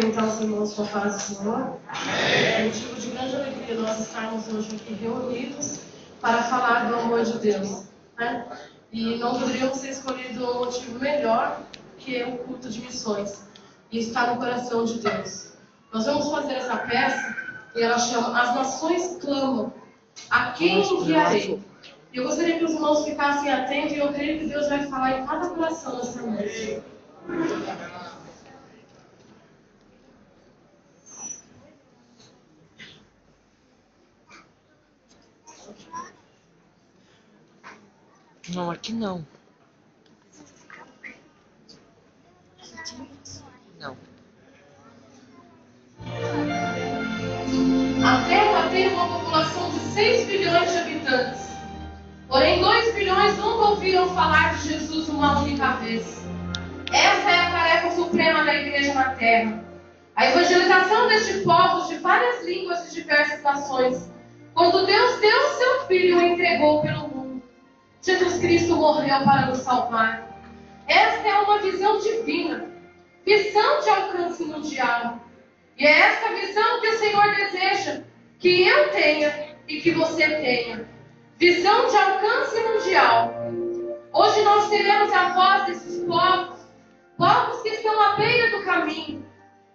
cumprimentar os irmãos com a paz do Senhor. É motivo de grande alegria nós estarmos hoje aqui reunidos para falar do amor de Deus, né? E não poderíamos ter escolhido um motivo melhor que o culto de missões. E está no coração de Deus. Nós vamos fazer essa peça e ela chama As Nações Clamam, a quem enviarei? E eu gostaria que os irmãos ficassem atentos e eu creio que Deus vai falar em cada coração nessa noite. Não, aqui não. Não. A Terra tem uma população de 6 bilhões de habitantes. Porém, 2 bilhões nunca ouviram falar de Jesus uma única vez. Essa é a tarefa suprema da igreja na Terra. A evangelização deste povo de várias línguas e diversas nações. Quando Deus deu o seu Filho e o entregou pelo mundo, Jesus Cristo morreu para nos salvar. Esta é uma visão divina, visão de alcance mundial. E é esta visão que o Senhor deseja que eu tenha e que você tenha. Visão de alcance mundial. Hoje nós teremos a voz desses povos que estão à beira do caminho.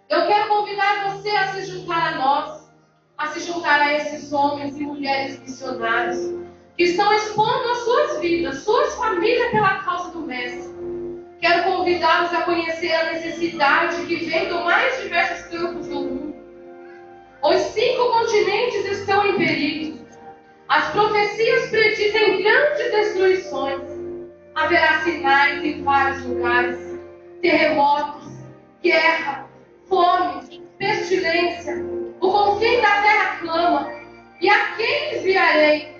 Eu quero convidar você a se juntar a nós, a se juntar a esses homens e mulheres missionários que estão expondo as suas vidas, suas famílias pela causa do Mestre. Quero convidá-los a conhecer a necessidade que vem do mais diversos campos do mundo. Os 5 continentes estão em perigo. As profecias predizem grandes destruições. Haverá sinais em vários lugares. Terremotos, guerra, fome, pestilência. O confim da terra clama. E a quem enviarei?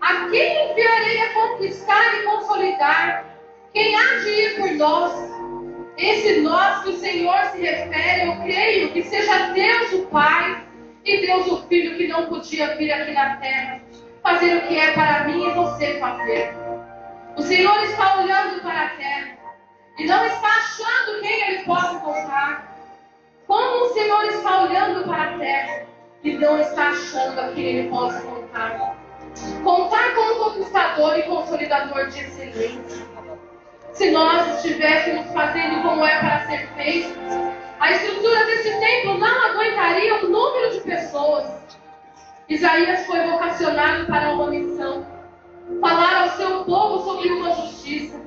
A quem enviarei a conquistar e consolidar? Quem há de ir por nós? Esse nós que o Senhor se refere, eu creio que seja Deus o Pai e Deus o Filho, que não podia vir aqui na terra fazer o que é para mim e você fazer. O Senhor está olhando para a terra e não está achando quem Ele pode contar. Como o Senhor está olhando para a terra e não está achando a quem Ele possa contar. Contar com um conquistador e consolidador de excelência. Se nós estivéssemos fazendo como é para ser feito, a estrutura desse templo não aguentaria o número de pessoas. Isaías foi vocacionado para uma missão: falar ao seu povo sobre uma justiça,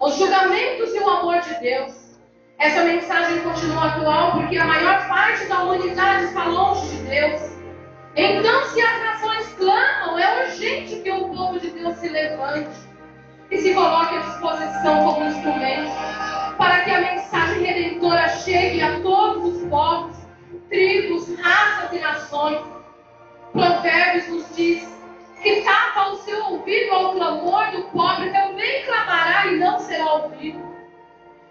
os julgamentos e o amor de Deus. Essa mensagem continua atual porque a maior parte da humanidade está longe de Deus. Então, se as nações clamam, é urgente que o povo de Deus se levante e se coloque à disposição como instrumento para que a mensagem redentora chegue a todos os povos, tribos, raças e nações. Provérbios nos diz que tapa o seu ouvido ao clamor do pobre, também clamará e não será ouvido.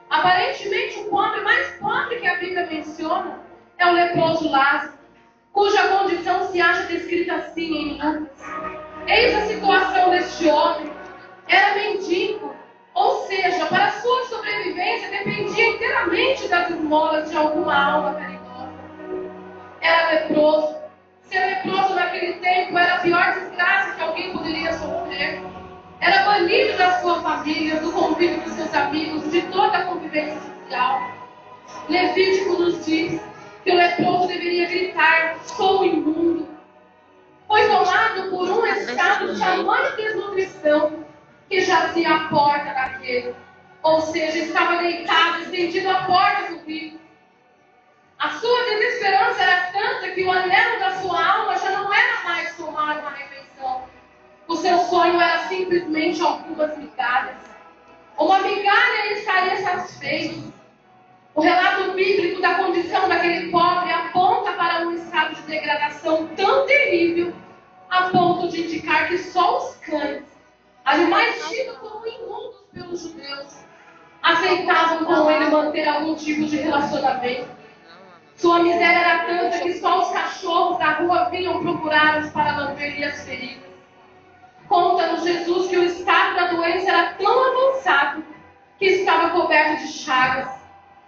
Aparentemente, o pobre mais pobre que a Bíblia menciona é o leproso Lázaro, cuja condição se acha descrita assim em Lucas. Eis a situação deste homem. Era mendigo, ou seja, para sua sobrevivência dependia inteiramente das esmolas de alguma alma caridosa. Era leproso. Ser leproso naquele tempo era a pior desgraça que alguém poderia sofrer. Era banido da sua família, do convívio dos seus amigos, de toda a convivência social. Levítico nos diz que o leproso deveria gritar: sou imundo. Foi tomado por um estado de tamanha desnutrição que jazia à porta daquele, ou seja, estava deitado, estendido à porta do rico. A sua desesperança era tanta que o anelo da sua alma já não era mais tomar uma refeição. O seu sonho era simplesmente algumas migalhas. Uma migalha ele estaria satisfeito. O relato bíblico da condição daquele pobre aponta para um estado de degradação tão terrível, a ponto de indicar que só os cães, animais tidos como imundos pelos judeus, aceitavam com ele manter algum tipo de relacionamento. Sua miséria era tanta que só os cachorros da rua vinham procurá-los para lamber-lhe as feridas. Conta-nos Jesus que o estado da doença era tão avançado que estava coberto de chagas.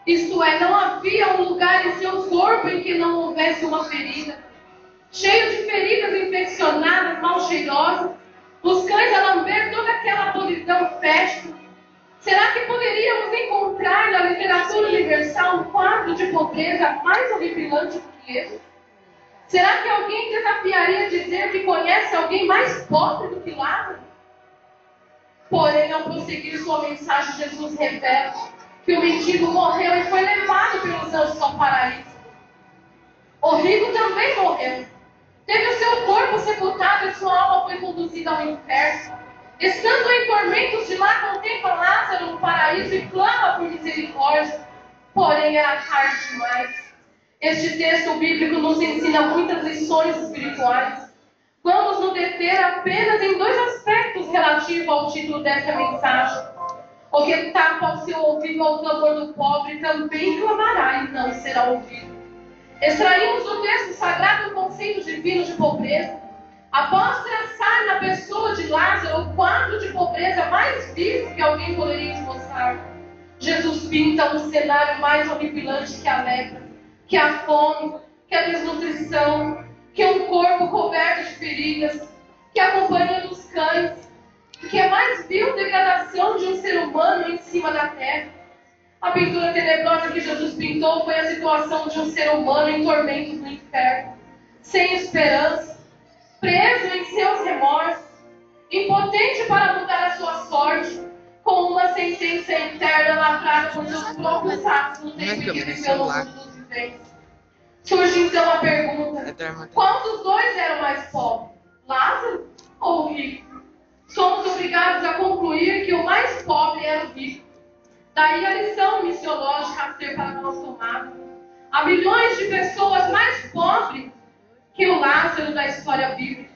Isto é, não havia um lugar em seu corpo em que não houvesse uma ferida. Cheio de feridas infeccionadas, mal cheirosas, os cães a lamber toda aquela podridão fétida. Será que poderíamos encontrar na literatura universal um quadro de pobreza mais horripilante do que esse? Será que alguém desafiaria dizer que conhece alguém mais pobre do que Lázaro? Porém, ao prosseguir sua mensagem, Jesus revela que o mendigo morreu e foi levado pelos anjos ao paraíso. O rico também morreu. Teve o seu corpo sepultado e sua alma foi conduzida ao inferno. Estando em tormentos de lá, contempla Lázaro no paraíso e clama por misericórdia. Porém, era tarde demais. Este texto bíblico nos ensina muitas lições espirituais. Vamos nos deter apenas em dois aspectos relativos ao título dessa mensagem. O que tapa ao seu ouvido ao clamor do pobre também clamará e não será ouvido. Extraímos do texto sagrado o conceito divino de pobreza. Após traçar na pessoa de Lázaro o quadro de pobreza mais vivo que alguém poderia esboçar, Jesus pinta um cenário mais horripilante que a lepra, que a fome, que a desnutrição, que um corpo coberto de feridas, que a companhia dos cães, que a mais vil degradação de um ser humano em cima da terra. A pintura tenebrosa que Jesus pintou foi a situação de um ser humano em tormentos no inferno, sem esperança, preso em seus remorsos, impotente para mudar a sua sorte, com uma sentença eterna lavrada por seus próprios atos no tempo em que viveu no mundo dos viventes. Surge então a pergunta: qual dos dois era o mais pobre? Lázaro ou o rico? Somos obrigados a concluir que o mais pobre era o rico. Daí a lição missiológica a ser para nós tomada. Há milhões de pessoas mais pobres que o Lázaro da história bíblica,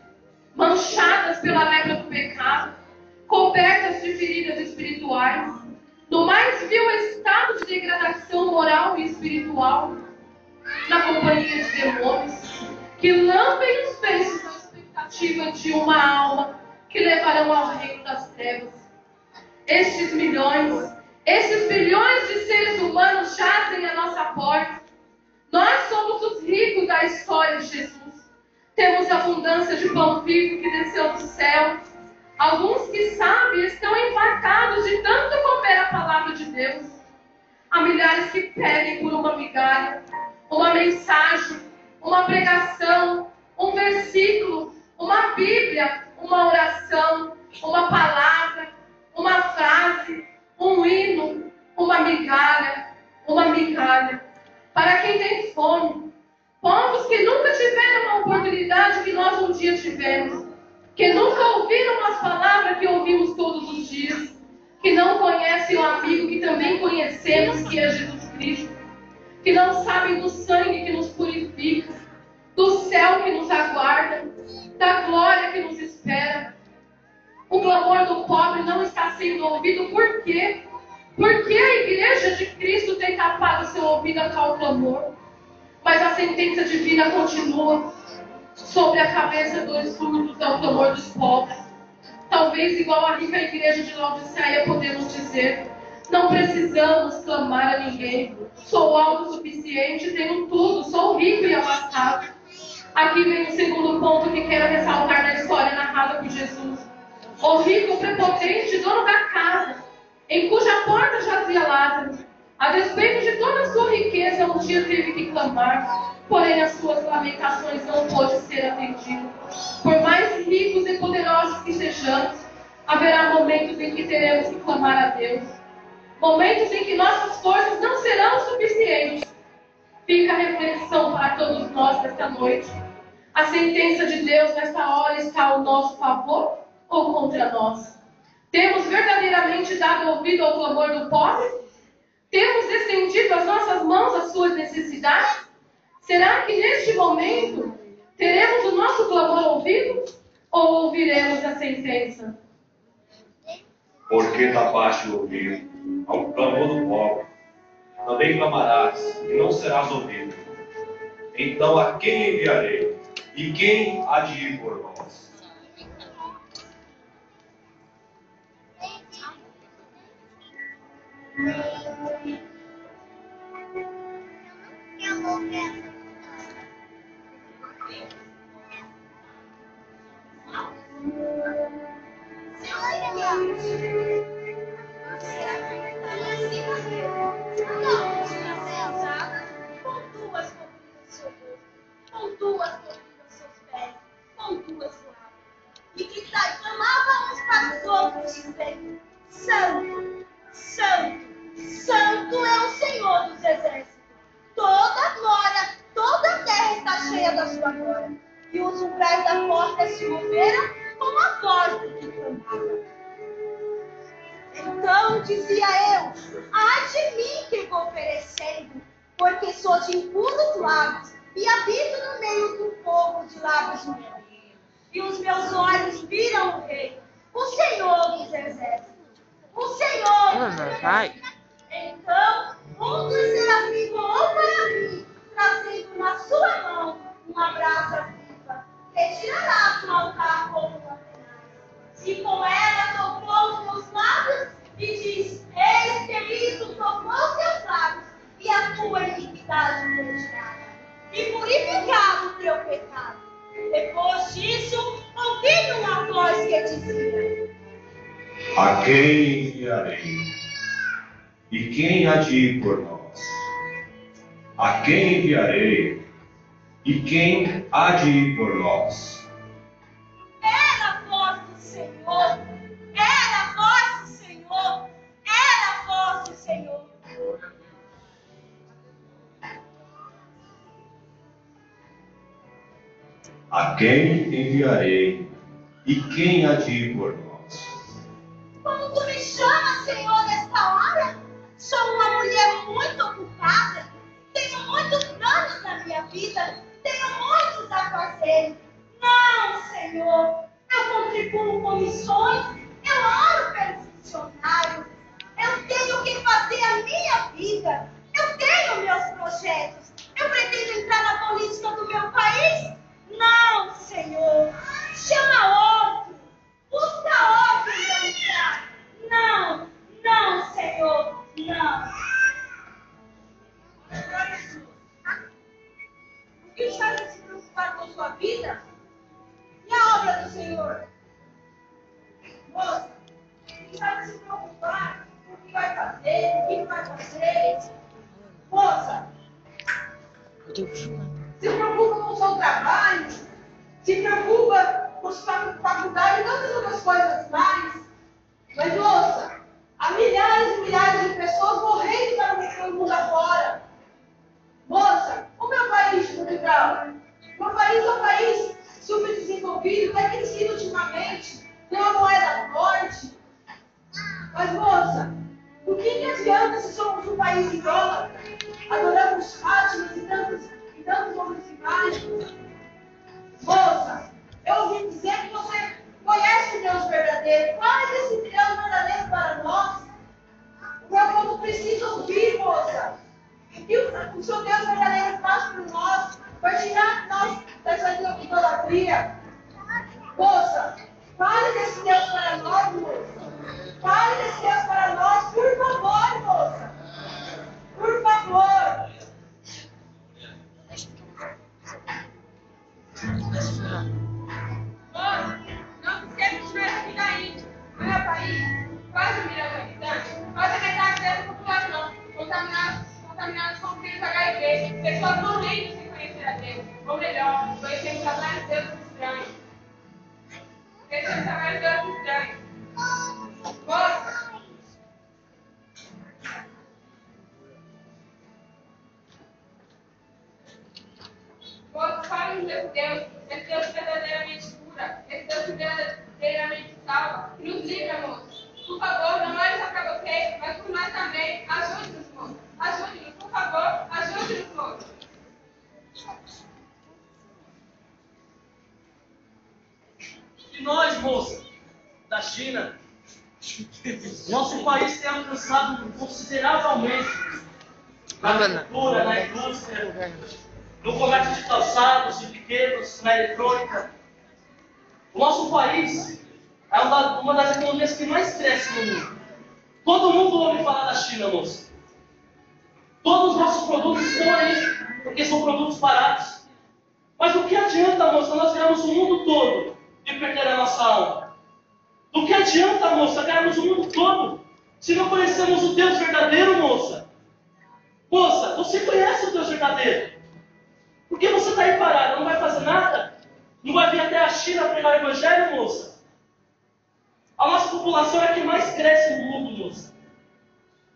manchadas pela lepra do pecado, cobertas de feridas espirituais, no mais vil estado de degradação moral e espiritual, na companhia de demônios, que lambem os beiços na expectativa de uma alma que levarão ao reino das trevas. Estes milhões, esses bilhões de seres humanos jazem à nossa porta. Nós somos os ricos da história de Jesus. Temos abundância de pão vivo que desceu do céu. Alguns que sabem estão empacados de tanto comer a palavra de Deus. Há milhares que pedem por uma migalha, uma mensagem, uma pregação, um versículo, uma Bíblia, uma oração, uma palavra, uma frase, um hino, uma migalha, para quem tem fome. Povos que nunca tiveram a oportunidade que nós um dia tivemos, que nunca ouviram as palavras que ouvimos todos os dias, que não conhecem o amigo que também conhecemos, que é Jesus Cristo, que não sabem do sangue que nos purifica, do céu que nos aguarda, da glória que nos espera. O clamor do pobre não está sendo ouvido. Por quê? Porque a igreja de Cristo tem tapado seu ouvido a tal clamor. Mas a sentença divina continua sobre a cabeça dos surdos ao clamor dos pobres. Talvez igual a rica igreja de Laodiceia podemos dizer: não precisamos clamar a ninguém. Sou autossuficiente, tenho tudo, sou rico e abastado. Aqui vem o segundo ponto que quero ressaltar na história narrada por Jesus. O rico prepotente, dono da casa, em cuja porta jazia Lázaro, a despeito de toda a sua riqueza, um dia teve que clamar, porém as suas lamentações não pôde ser atendido. Por mais ricos e poderosos que sejamos, haverá momentos em que teremos que clamar a Deus. Momentos em que nossas forças não serão suficientes. Fica a reflexão para todos nós nesta noite. A sentença de Deus nesta hora está ao nosso favor ou contra nós? Temos verdadeiramente dado ouvido ao clamor do pobre? Temos estendido as nossas mãos às suas necessidades? Será que neste momento teremos o nosso clamor ouvido ou ouviremos a sentença? Porque tapaste o ouvido ao clamor do pobre, também clamarás e não serás ouvido. Então a quem enviarei? E quem há de ir por nós? se moveram como a voz do que clamava. Então dizia eu: ai de mim que vou perecendo, porque sou de impuros lábios e habito no meio do povo de lábios impuros. E os meus olhos viram o Rei, o Senhor dos Exércitos, o Senhor dos Exércitos. Vai. Então um dos serafins voou para mim, trazendo na sua mão uma brasa viva, que tirará do altar como uma tenaz. E com ela tocou os meus lábios e diz: eis que Cristo tocou os teus lábios, e a tua iniquidade retirada, e purificado o teu pecado. Depois disso, ouvi uma voz que dizia: a quem enviarei? E quem há de ir por nós? A quem enviarei? E quem há de ir por nós? Era a voz do Senhor, era a voz do Senhor, era a voz do Senhor. A quem enviarei? E quem há de ir por nós? Como tu me chamas, Senhor, nesta hora? Sou uma mulher muito ocupada, tenho muitos planos na minha vida, tenho muitos a fazer. Não, Senhor, eu contribuo com missões, eu oro pelos missionários, eu tenho que fazer a minha vida, eu tenho meus projetos, eu pretendo entrar na política do meu país. Não, Senhor, chama outro, busca outro para entrar. Não, não, Senhor, não. O que está se preocupar com sua vida? E a obra do Senhor? Moça, está se preocupar com o que vai fazer, o que não vai fazer? Moça, se preocupa com o seu trabalho, se preocupa com sua faculdade e tantas outras coisas mais. Mas, moça, há milhares e milhares de pessoas morrendo para o mundo afora. Moça, o meu país, Portugal, meu país é um país subdesenvolvido, tem crescido ultimamente, tem uma moeda forte. Mas, moça, o que adianta se somos um país idólatra, adoramos Fátimas e tantos outros imagens? Moça, eu ouvi dizer que você conhece o Deus verdadeiro. Fale desse Deus verdadeiro para nós. O meu povo precisa ouvir, moça. O que o seu Deus verdadeiro faz por nós, para tirar nós dessa idolatria. Moça, fale desse Deus para nós, moça. Fale desse Deus para nós, por favor, moça. Por favor. Moça, não se esqueça de estiver aqui da Índia. No meu país, quase 1 milhão de habitantes, quase a metade dessa população, contaminados com o vírus HIV, pessoas morrendo sem conhecer a Deus. Ou melhor, conhecendo vários deuses estranhos. Conhecendo vários deuses estranhos. Moça, fale desse Deus verdadeiramente cura, esse Deus que verdadeiramente salva, que nos livra, moço. Por favor, não olhe só para você, mas por nós também. Ajude-nos, moço. Ajude-nos, por favor, ajude-nos, moço. E nós, moça, da China, nosso país tem alcançado consideravelmente na agricultura, na indústria, no comércio de calçados e pequenos, na eletrônica. O nosso país é uma das economias que mais cresce no mundo. Todo mundo ouve falar da China, moça. Todos os nossos produtos estão aí, porque são produtos baratos. Mas o que adianta, moça, nós ganhamos o mundo todo e perder a nossa alma? Do que adianta, moça, ganharmos o mundo todo se não conhecemos o Deus verdadeiro, moça? Moça, você conhece o Deus verdadeiro? Por que você está aí parada? Não vai fazer nada? Não vai vir até a China pregar o Evangelho, moça? A nossa população é a que mais cresce no mundo, moça.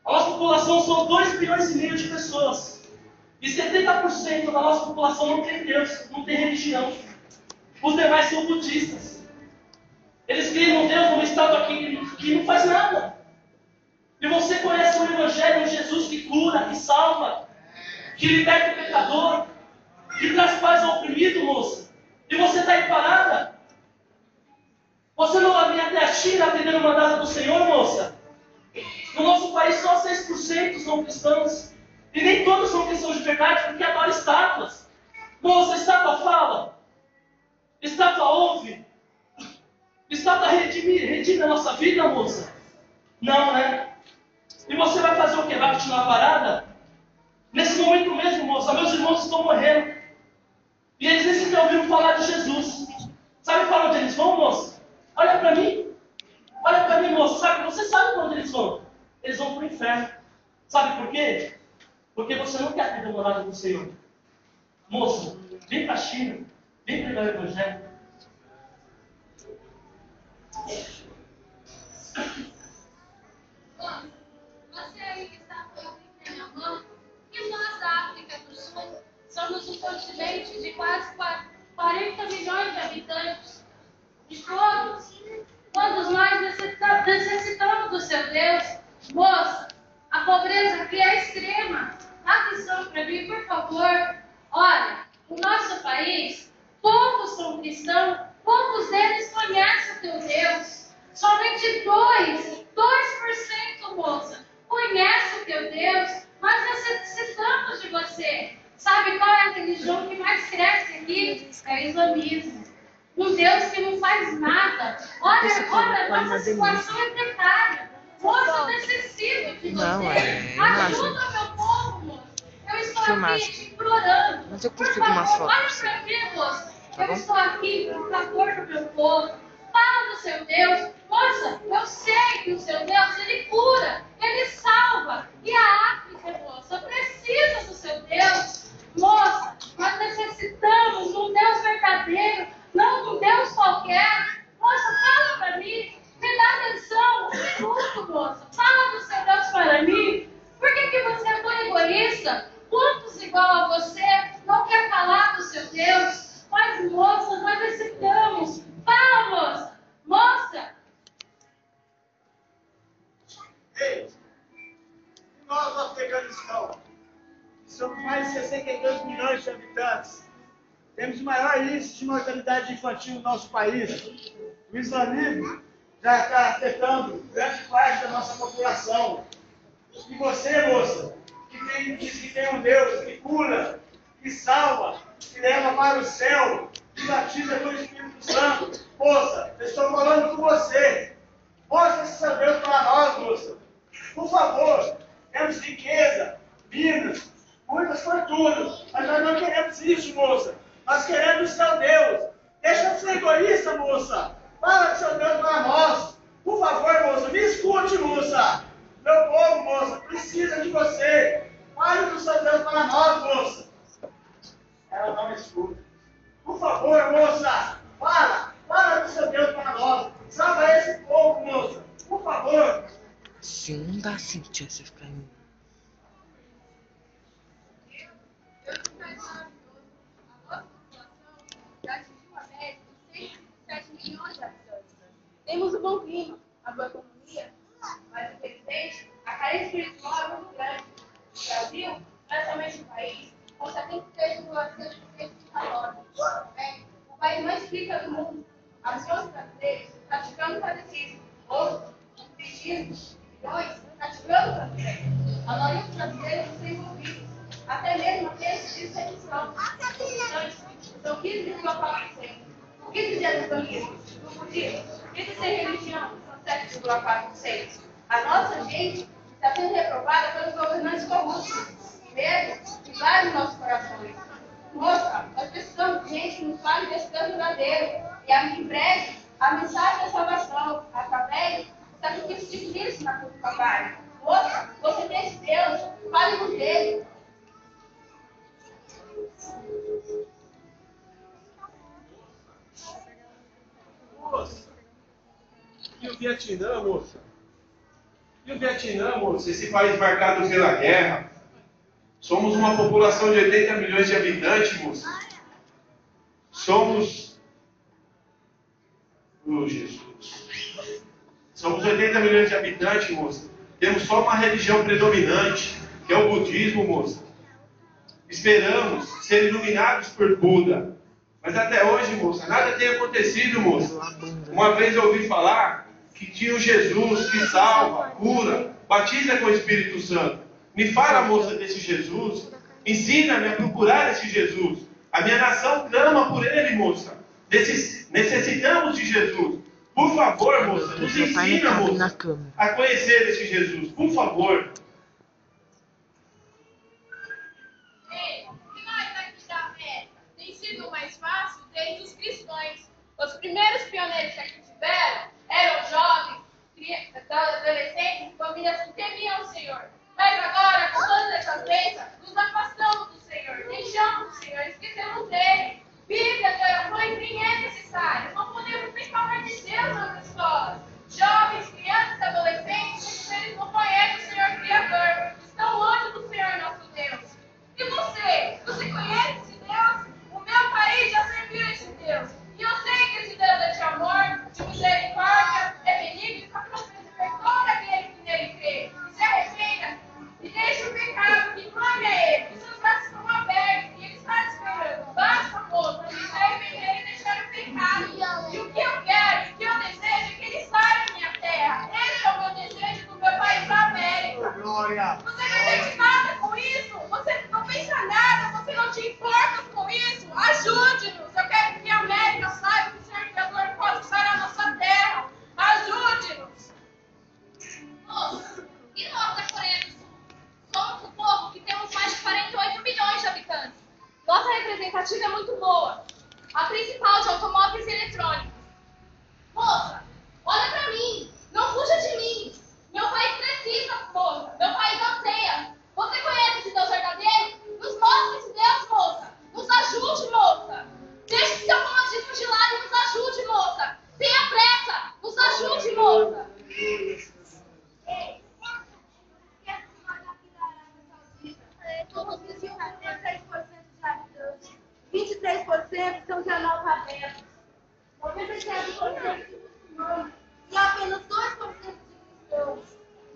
A nossa população são 2,5 bilhões de pessoas. E 70% da nossa população não tem Deus, não tem religião. Os demais são budistas. Eles creem num Deus, num estado que não faz nada. E você conhece o Evangelho, um Jesus que cura, que salva, que liberta o pecador, que traz paz ao oprimido, moça. E você está aí parada? Você não vai vir até a China atendendo o mandato do Senhor, moça? No nosso país, só 6% são cristãos. E nem todos são cristãos de verdade, porque adoram estátuas. Moça, estátua fala. Estátua ouve. Estátua redime a nossa vida, moça? Não, né? E você vai fazer o quê? Vai continuar parada? Nesse momento mesmo, moça, meus irmãos estão morrendo. E eles nem sequer ouviram falar de Jesus. Sabe para onde eles vão, moça? Olha para mim. Olha para mim, moça. Você sabe para onde eles vão? Eles vão para o inferno. Sabe por quê? Porque você não quer ter a morada do Senhor. Moça, vem para a China. Vem pregar o Evangelho. Você aí que está com a minha mão, e nós da África do Sul somos um continente de quase 40 milhões de habitantes. De todos nós necessitamos do seu Deus. Moça, a pobreza aqui é extrema. Atenção para mim, por favor. Olha, o nosso país, poucos são cristãos, poucos deles conhecem o teu Deus. Somente 2%, moça, conhece o teu Deus. Nós necessitamos de você. Sabe qual é a religião que mais cresce aqui? É o islamismo. Um Deus que não faz nada. Olha, nossa situação é precária. Moça, eu necessito de você. Ajuda meu povo, moça. Eu estou aqui te implorando. Mas eu consigo uma foto. Olha pra mim, moça. Eu estou aqui por favor do meu povo. Fala do seu Deus. Moça, eu sei que o seu Deus, ele cura, ele salva. E a África, moça, precisa do seu Deus. Moça, nós necessitamos de um Deus verdadeiro, não de um Deus qualquer. Moça, fala para mim. Me dá atenção, um minuto, moça. Fala do seu Deus para mim. Por que você é tão egoísta? Quantos igual a você não quer falar do seu Deus? Mas, moça, nós necessitamos. Fala, moça. Moça. Ei, e nós, Afeganistão, somos mais de 62 milhões de habitantes. Temos o maior índice de mortalidade infantil no nosso país. O islamismo já está afetando grande parte da nossa população. E você, moça, que diz que tem um Deus que cura, que salva, que leva para o céu, que batiza com o Espírito Santo, moça, eu estou falando com você. Mostra esse seu Deus para nós, moça. Por favor, temos riqueza, minas, muitas fortunas, mas nós não queremos isso, moça. Nós queremos o seu Deus. Deixa de ser egoísta, moça. Fala do seu Deus para nós. Por favor, moça, me escute, moça. Meu povo, moça, precisa de você. Fale do seu Deus para nós, moça. Ela não me escuta. Por favor, moça, fala do seu Deus para nós. Salva esse povo, moça. Por favor. Sim, não dá assim, tia, você ficar em... Já atingiu a média de 107 milhões de habitantes. Temos um bom clima, a boa economia, mas infelizmente a carência espiritual é muito grande. O Brasil é somente um país com 73,6% de católicos. O país mais rico do mundo. Há milhões de brasileiros praticando catecismo. Outros, pedindo milhões, praticando catecismo. A maioria dos brasileiros não tem envolvidos. Até mesmo a de sedição. São 15,4%. O que dizer do islamismo, do budismo? O que dizer religião? São 7,4%. A nossa gente está sendo reprovada pelos governantes corruptos, mesmo que vai nos nossos corações. Moça, nós precisamos de gente que nos fale desse Deus verdadeiro e em breve a mensagem da salvação através do sacrifício de Cristo na cruz do Calvário. Moça, você tem esse Deus, fale-nos dele. Moça, e o Vietnã, moça? E o Vietnã, moça, esse país marcado pela guerra? Somos uma população de 80 milhões de habitantes, moça. Somos Jesus. Somos 80 milhões de habitantes, moça. Temos só uma religião predominante, que é o budismo, moça. Esperamos ser iluminados por Buda. Mas até hoje, moça, nada tem acontecido, moça. Uma vez eu ouvi falar que tinha um Jesus que salva, cura, batiza com o Espírito Santo. Me fala, moça, desse Jesus. Ensina-me a procurar esse Jesus. A minha nação clama por ele, moça. Necessitamos de Jesus. Por favor, moça, nos ensina, moça, a conhecer esse Jesus. Por favor. Ei, e nós aqui da América? Tem sido mais fácil desde os cristãos. Os primeiros pioneiros que aqui tiveram eram jovens, adolescentes e famílias que temiam o Senhor. Mas agora, com todas essas bênçãos, nos afastamos do Senhor, deixamos o Senhor, esquecemos dele. Bíblia de orações nem é necessário. Não podemos nem falar de Deus nas escolas. Jovens, crianças e adolescentes, eles não conhecem o Senhor Criador. Estão longe do Senhor nosso Deus. E você? Você conhece esse Deus? O meu país já serviu esse Deus. E eu sei que esse Deus é de amor, de misericórdia, é benigno e capaz de perdoar aquele que nele crê. E se arrependa e deixe o pecado e clame a ele. Os seus braços estão abertos e ele está te esperando. Basta, moça, se arrepender e deixar o pecado. E o que eu quero, e o que eu desejo é que ele saia da minha terra. Esse é o meu desejo do meu país da América. Glória. Você não entende nada com isso? Você não pensa nada? Você não te importa com isso? Ajude-nos! Eu quero que a América saiba que o Senhor Criador pode usar a nossa terra. Ajude-nos! Moça, e nós da Coreia do Sul? Somos um povo que temos mais de 48 milhões de habitantes. Nossa representativa é muito boa. A principal de automóveis e eletrônicos. Moça, olha pra mim. Não fuja de mim. Meu país precisa, moça. Meu país anseia. Você conhece esse Deus verdadeiro? Nos mostre esse Deus, moça. Nos ajude, moça. Deixe seu comodismo de lado e nos ajude, moça. Tenha pressa. Nos ajude, moça. Ei, nós aqui da Arábia Saudita somos 26% de habitantes. 23% são de analfabetos. 97% de muçulmanos. E apenas 2% de cristãos.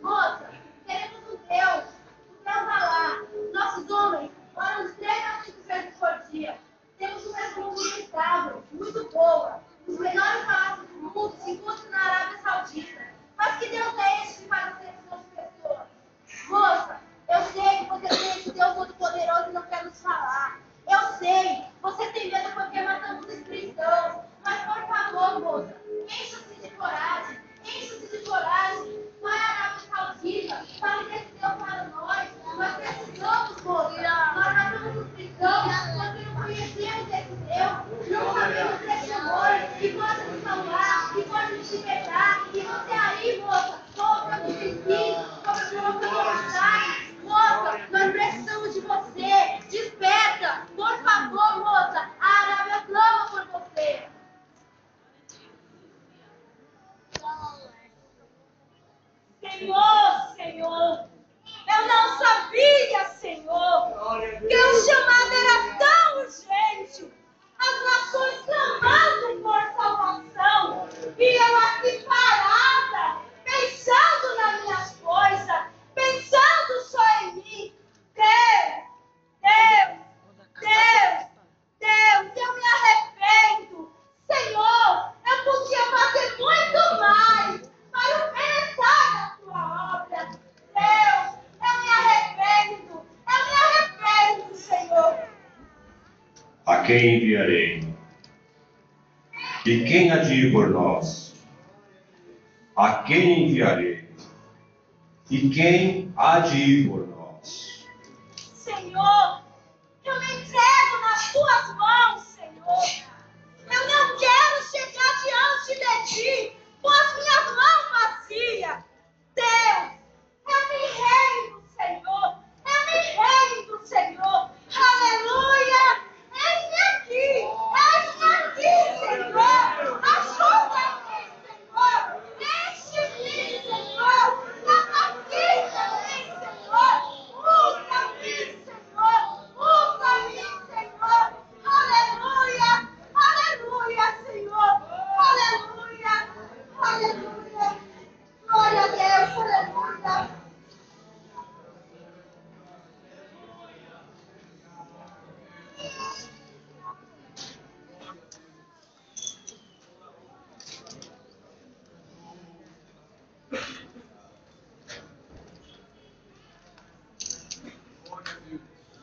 Moça, queremos um Deus. Um Deus Alá. Nossos homens oram de 3 a 5 vezes por dia. Temos uma economia estável, muito boa. Os melhores palácios do mundo se encontram na Arábia Saudita. Mas que Deus é esse que faz essas pessoas? Moça, eu sei que você tem esse Deus todo-poderoso e não quer nos falar. Eu sei, você tem medo porque matamos os cristãos. Mas por favor, moça, encha-se de coragem. Encha-se de coragem. Vai à Arábia Saudita. Fale desse Deus para nós. Nós precisamos, moça. Nós matamos os cristãos porque não conhecemos esse Deus. Não sabemos desse amor que pode nos salvar, que pode nos libertar. E você aí, moça, colocando os espíritos, colocando os ataques. Moça, nós precisamos de você. Desperta. Por favor, moça. A Arábia clama por você. Senhor, Senhor, eu não sabia, Senhor, que o chamado era tão urgente. As nações clamando por salvação. E eu aqui parada, pensando nas minhas coisas, pensando só em mim. Deus, eu me arrependo. Senhor, eu podia fazer muito mais para oferecer a tua obra. Deus, eu me arrependo, Senhor. A quem enviarei? E quem há de ir por nós? A quem enviarei? E quem há de ir por nós? Senhor, eu me entrego nas tuas mãos, Senhor. Eu não quero chegar diante de ti com as minhas mãos vazias. Deus, eu me rendo, Senhor. Eu me rendo, Senhor. Aleluia. Eis-me aqui, Senhor. Ajuda-me, Senhor. Enche-me, Senhor. Capacita-me, Senhor. Usa-me, Senhor. Usa-me, Senhor. Aleluia. Aleluia, Senhor. Aleluia.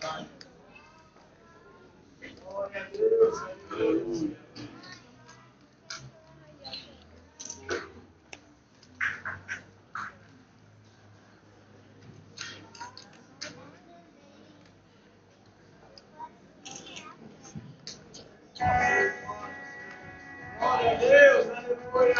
Glória a Deus, aleluia. Glória a Deus, aleluia.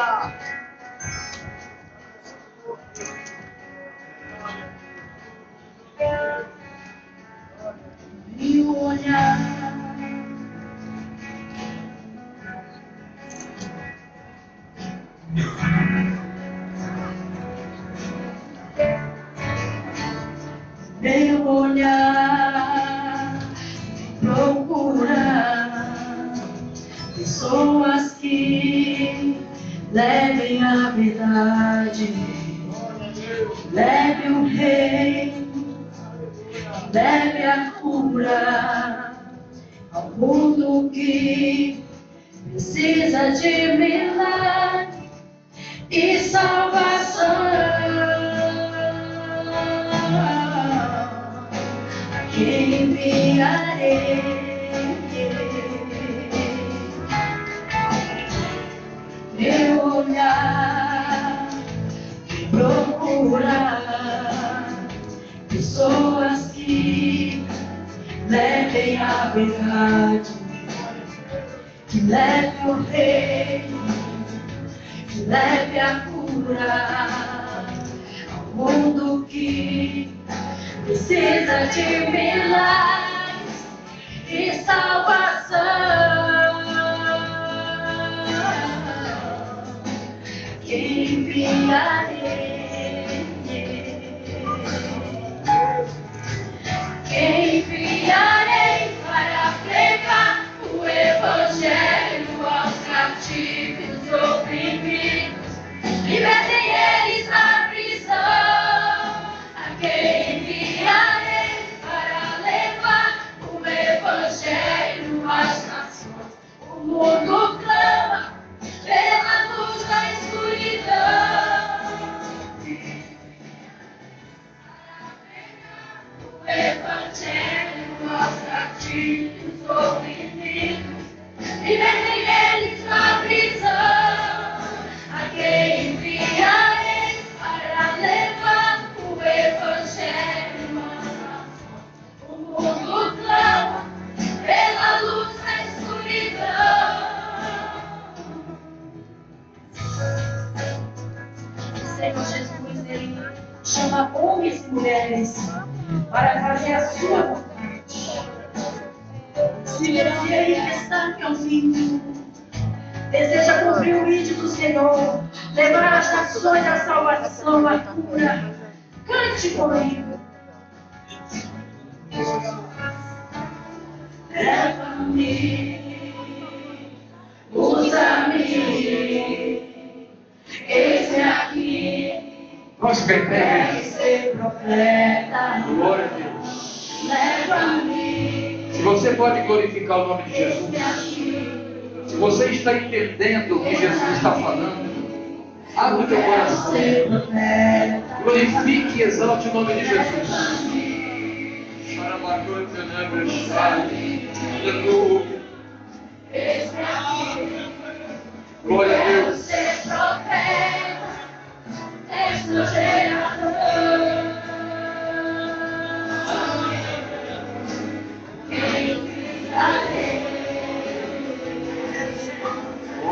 Meu olhar meu olhar procura pessoas que levem a verdade, leve o rei, leve a cura ao mundo que precisa de milagre e salvação. Quem enviarei? Meu olhar procura pessoas que levem a verdade, que leve o rei, que leve a cura ao mundo que precisa de milagres e salvação. Quem enviarei? Quem enviarei para pregar o Evangelho aos cativos oprimidos? Libertem eles da prisão. A quem enviarei para levar o Evangelho às nações? O mundo clama pela luz da escuridão. O Evangelho aos cativos oprimidos, libertem eles da prisão. A quem enviarei para levar o Evangelho às nações? O mundo clama pela luz da escuridão. O Senhor Jesus, Ele chama homens e mulheres para fazer a sua vontade. Se ele que está aqui ouvindo deseja cumprir o ídolo do Senhor, levar as nações à salvação, à cura, cante comigo. Leva-me, usa-me, eis-me aqui. Vamos cantar. Quero ser profeta. Glória a Deus. Leva-me. Se você pode glorificar o nome de Jesus, se você está entendendo o que Jesus está falando, abre o teu coração, glorifique e exalte o nome de Jesus. Aleluia. Glória a Deus.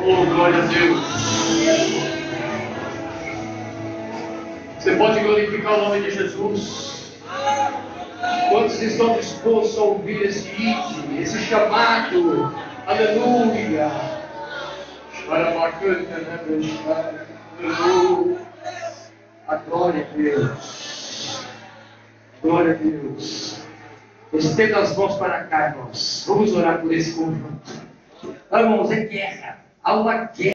Oh, glória a Deus. Você pode glorificar o nome de Jesus? Quantos estão dispostos a ouvir esse hino, esse chamado? Aleluia. Aleluia. A glória a Deus. Glória a Deus. Estenda as mãos para cá, irmãos. Vamos orar por esse conjunto. Irmãos, é guerra. Há uma guerra.